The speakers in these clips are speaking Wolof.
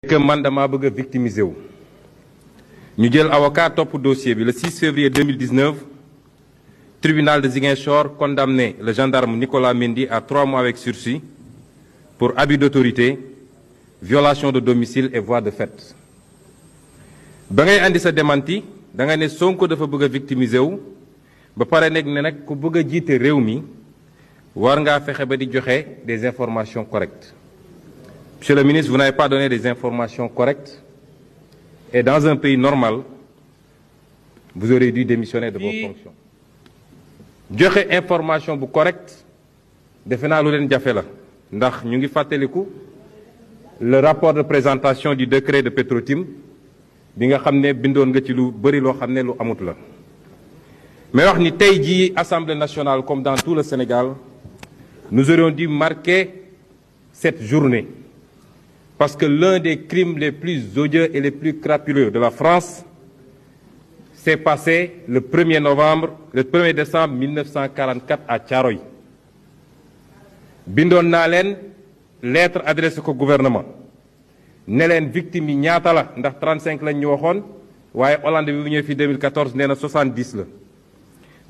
que man dama bëgg a victimiser wu ñu jël avocat topp dossier bi le 6 février 2019 tribunal de Ziguinchor condamné le gendarme Nicolas Mendy à 3 mois avec sursis pour abus d'autorité, violation de domicile et voie de fait. ba ngay andi sa démenti da nga ne Sonko dafa bëgg a victimiser wu ba pare nekk ne nag ku bëgg a jiite réew mi war ngaa fexe ba di joxe des informations correctes. Monsieur le ministre, vous n'avez pas donné des informations correctes et dans un pays normal, vous aurez dû démissionner de vos fonctions. joxe information bu correcte defe naa lu leen jafe la ndax ñu ngi fàttaliku le rapport de présentation du décret de Petro-Tim bi nga xam ne bindoon nga ci lu bëri loo xam ne lu amut la. mais wax ni tey jii Assemblée nationale comme dans tout le Sénégal nous aurions dû marquer cette journée. Parce que l'un des crimes les plus odieux et les plus crapuleux de la France s'est passé le 1er décembre 1944 à Thiaroye. bindoon naa leen lettre adressée au gouvernement ne leen victime yi ñaata la ndax 35 lañ ñu waxoon waaye Hollande bi bu ñëwee fii 2014 nee na 70 la.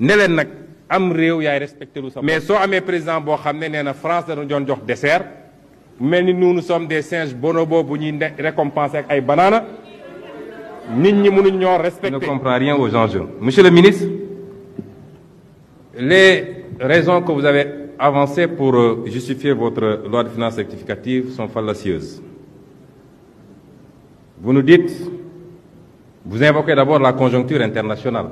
ne leen nag am réew yaay respecté lu sa mais soo amee président boo xam ne nee na France dana doon jox dessert. mais nous sommes des singes bonobos bu ñuy récompenser ak ay banaana nit ñi mënuñ ñoo respecter. Je ne comprends rien aux enjeux. Monsieur le ministre, les raisons que vous avez avancées pour justifier votre loi de finances rectificative sont fallacieuses. Vous nous dites, vous invoquez d'abord la conjoncture internationale.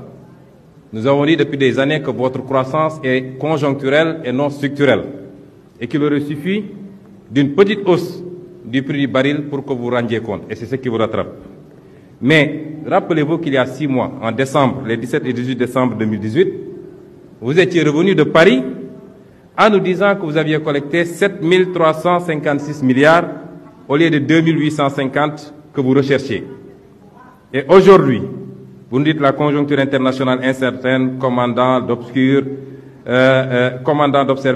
Nous avons dit depuis des années que votre croissance est conjoncturelle et non structurelle et qu'il aurait suffi d'une petite hausse du prix du baril pour que vous rendiez compte. Et c'est ce qui vous rattrape. Mais rappelez-vous qu'il y a 6 mois, en décembre, les 17 et 18 décembre 2018, vous étiez revenu de Paris en nous disant que vous aviez collecté 7 356 milliards au lieu de 2 850 que vous recherchiez. Et aujourd'hui, vous nous dites la conjoncture internationale incertaine, commandant d'observer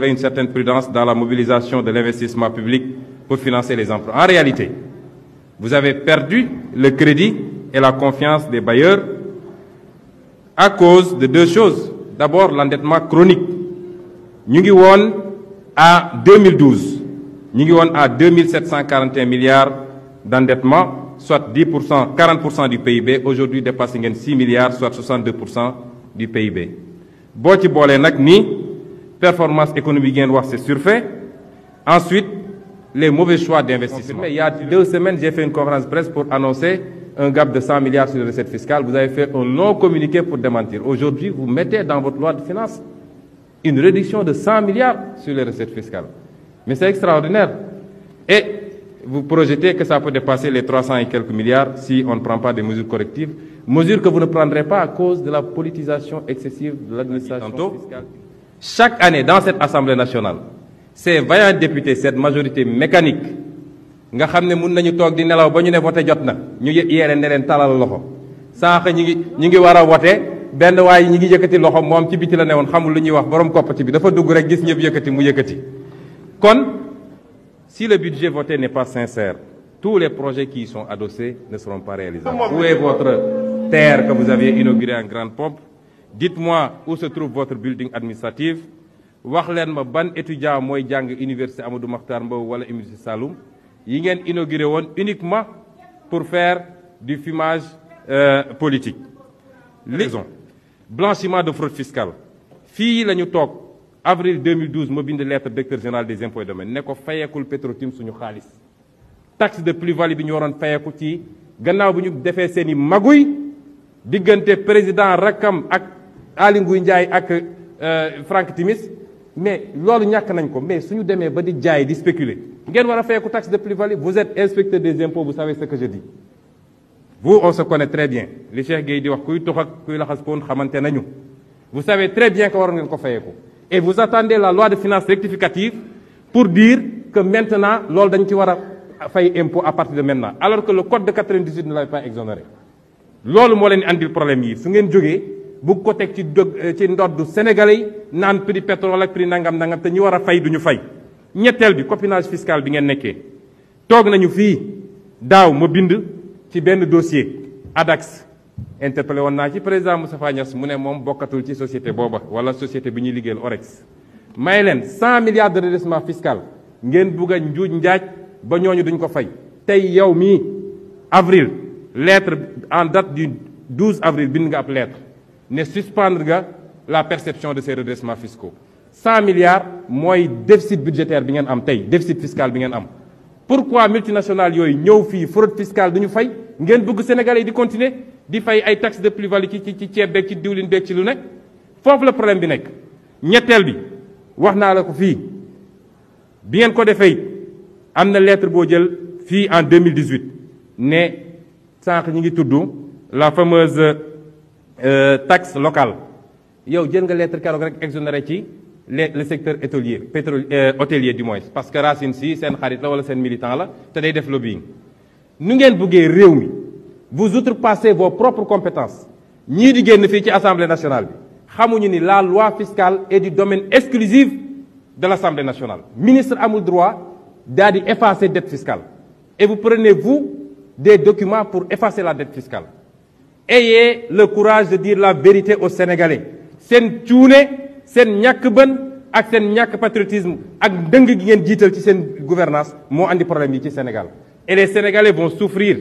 une certaine prudence dans la mobilisation de l'investissement public pour financer les emplois. En réalité, vous avez perdu le crédit et la confiance des bailleurs à cause de 2 choses. D'abord, l'endettement chronique. Nous sommes à 2012, nous sommes à 2 741 milliards d'endettement, soit 10%, 40% du PIB. Aujourd'hui, dépassé 6 milliards, soit 62% du PIB. boo ci boolee nag ni performance économique ngeen wax c'est surfait. Ensuite, les mauvais choix d'investissement. Il y a 2 semaines, j'ai fait une conférence de presse pour annoncer un gap de 100 milliards sur les recettes fiscales. Vous avez fait un long communiqué pour démentir. Aujourd'hui, vous mettez dans votre loi de finances une réduction de 100 milliards sur les recettes fiscales. Mais c'est extraordinaire. Et vous projetez que ça peut dépasser les 300 et quelques milliards si on ne prend pas des mesures correctives. Mesures que vous ne prendrez pas à cause de la politisation excessive de l'administration fiscale. Chaque année, dans cette Assemblée nationale, ces vaillants députés, cette majorité mécanique, nga xam ne mun nañu toog di nelaw ba ñu ne voté jot na ñu yeere ne leen talal loxo sànq ñi ngi war a voté benn waaye ñi ngi yëkkati loxo moom ci biti la ne woon xamul lu ñuy wax borom koppati bi dafa dugg rek gis ñëpp yëkkati mu yëkkati. Kon si le budget voté n'est pas sincère, tous les projets qui y sont adossés ne seront pas réalisables. Où est votre terre que vous aviez inaugurée en grande pompe? Dites-moi où se trouve votre building administratif. wax leen ma ban étudiant mooy jàng université Amadou Mahtar Mbow wala université Saloum yi ngeen inauguré woon uniquement pour faire du fumage politique. Raison blanchiment de fraude fiscale fii la ñu toog avril 2012 ma bind lettre directeur général des impôts et domaines ne ko fayekul Petro-Tim suñu xaalis taxe de plus-value bi ñu waroon fayeku ci gannaaw bi ñu defee seen i maguy diggante président rakkam ak Aly Ngouille Ndiaye ak Franck Timis mais loolu ñàkk nañ ko mais suñu demee ba di jaay di spéculer ngeen war a fayeku taxe de plus-value. Vous êtes inspecteur des impôts, vous savez ce que je dis. Vous, on se connaît très bien. li Cheikh Gueye di wax kuy tox ak kuy laxas poon xamante nañu. Vous savez très bien que waroon ngeen ko fayeku et vous attendez la loi de finances rectificative pour dire que maintenant loolu dañ ci war a fay impôt à partir de maintenant alors que le code de 98 ne l'avait pas exonéré. loolu moo leen andil problème yi su ngeen jógee bu ko teg ci ndoddu Sénégalais yi naan prix pétrole ak prix nangam te ñi war a fay duñu fay. ñetteel bi copinage fiscal bi ngeen nekkee toog nañu fii daaw ma bind ci benn dossier ADAX interpellé woon naa ci président Moustapha Niasse mu ne moom bokkatul ci société booba wala société bi ñuy liggéeyal Orex may leen 100 milliards de redressement fiscal ngeen bugg a njuuj njaaj ba ñooñu duñ ko fay tey yow mii avril lettre en date du 12 avril bind nga ab lettre ne suspendre nga la perception de ces redressements fiscaux 100 milliards mooy déficit budgétaire bi ngeen am tey déficit fiscal bi ngeen am pourquoi multinationales yooyu ñëw fii fraude fiscale duñu fay ngeen bëgg Sénégalais yi di continuer di fay ay taxes de plus-value ci ceeb beeg ci diwlin beeg ci lu nekk foofu la problème bi nekk ñetteel bi wax naa la ko fii bi ngeen ko defee am na lettre boo jël fii en 2018 ne sànq ñi ngi tudd la fameuse taxe locale yow jël nga lettre keroog rek exonéré ci le secteur hôtelier du moins parce que Racine Sy seen xarit la wala seen militant la te day def lobbying nu ngeen buggee réew mi vous outrepassez vos propres compétences ñii di génn fii ci assemblée nationale bi xamuñu ni la loi fiscale est du domaine exclusif de l'assemblée nationale ministre amul droit daal di effacer dette fiscale et vous prenez vous des documents pour effacer la dette fiscale ayez le courage de dire la vérité aux Sénégalais seen cuune seen ñàkk bën ak seen ñàkk patriotisme ak dëng gi ngeen jiital ci seen gouvernance moo andi problème yi ci Sénégal et les Sénégalais vont souffrir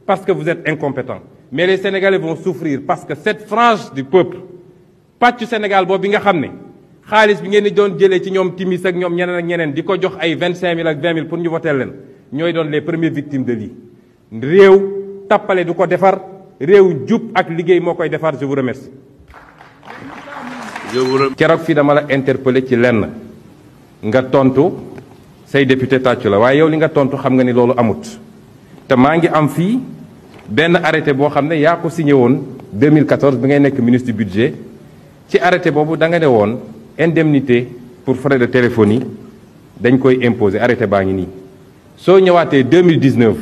parce que vous êtes incompétents mais les Sénégalais vont souffrir parce que cette frange du peuple pàccu Sénégal boobu bi nga xam ne xaalis bi ngeen di doon jëlee ci ñoom timis ak ñoom ñeneen ak ñeneen di ko jox ay 25 000 ak 20 000 pour ñu voteel leen ñooy doon les premières victimes de lii réew tappale du ko defar réew jub ak liggéey moo koy defar je vous remercie. keroog fii dama la interpellé ci lenn nga tontu say député tàccu la waaye yow li nga tontu xam nga ni loolu amut te maa ngi am fii benn arrêté boo xam ne yaa ko signé woon 2014 bi ngay nekk ministre du budget ci arrêté boobu da nga ne woon indemnité pour frais de téléphonie dañ koy imposer arrêté baa ngi nii soo ñëwaatee 2019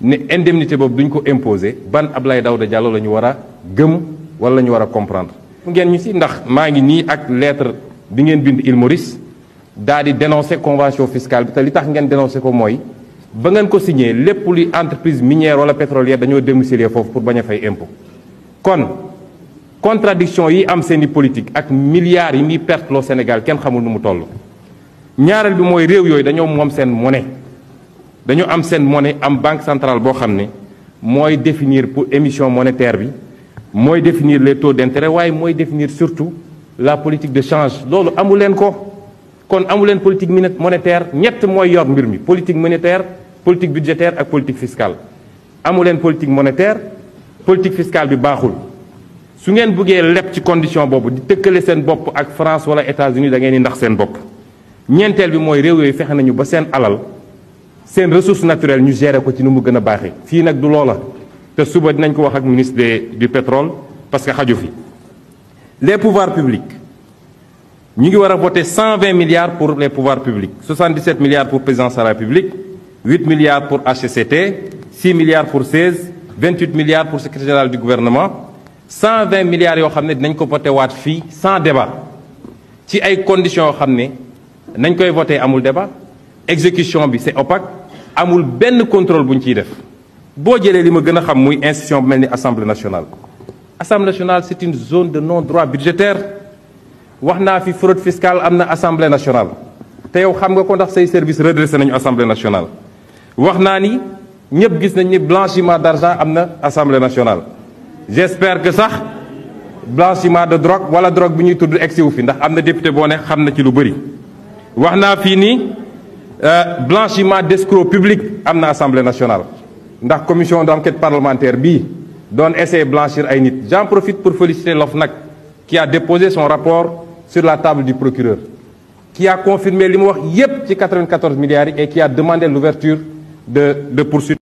ne indemnité boobu duñ ko imposer ban Abdoulaye Daouda Diallo la ñu war a gëm wala la ñu war a comprendre ngeen ñu si ndax maa ngi nii ak lettre bi ngeen bind Île Maurice daal di dénoncer convention fiscale bi te li tax ngeen dénoncer ko mooy ba ngeen ko signé lépp luy entreprise minière wala pétrolière dañoo domicilier foofu pour bañ a fay impôt kon contradiction yi am seeni politique ak milliards yi muy perte loo Sénégal kenn xamul nu mu toll ñaareel bi mooy réew yooyu dañoo moom seen monnaie dañoo am seen monnaie am banque centrale boo xam ne mooy définir pour émission monétaire bi mooy définir les taux d'intérêt waaye mooy définir surtout la politique de change loolu amu leen ko kon amu leen politique monétaire ñett mooy yor mbir mi politique monétaire politique budgétaire ak politique fiscale amu leen politique monétaire politique fiscale bi baaxul su ngeen bëggee leb ci condition boobu di tëkkale seen bopp ak France wala États-Unis da ngeen di ndax seen bopp ñeenteel bi mooy réew yooyu fexe nañu ba seen alal seen ressource naturelle ñu gérer ko ci nu mu gën a baaxee fii nag du loola te suba dinañ ko wax ak ministre du pétrole parce que xaju fi les pouvoirs publics ñu ngi war a voter 120 milliards pour les pouvoirs publics 77 milliards pour présidence de la République 8 milliards pour HCCT 6 milliards pour 16 28 milliards pour secrétaire général du gouvernement 120 milliards yoo xam ne dinañ ko voté waat fii sans débat ci ay conditions yoo xam ne nañ koy voté amul débat exécution bi c'est opaque amul benn contrôle bu ñu ciy def boo jëlee li ma gën a xam muy institution bu mel ni assemblée nationale. assemblée nationale c'est une zone de non-droit budgétaire wax naa fi fraude fiscale am na assemblée nationale te yow xam nga ko ndax say service redressé nañu assemblée nationale. wax naa ni ñëpp gis nañ ni blanchiment d'argent am na assemblée nationale j'espère que sax blanchiment de drogue wala drogue bi ñuy tudd egsi wu fi ndax am na député boo ne xam na ci lu bëri. wax naa fii ni blanchiment d'escrocs publics am na assemblée nationale ndax commission d'enquête parlementaire bii doon essayer blanchir ay nit j'en profite pour féliciter l'OFNAC qui a déposé son rapport sur la table du procureur qui a confirmé li mu wax yépp ci 94 milliards yi et qui a demandé l'ouverture de poursuites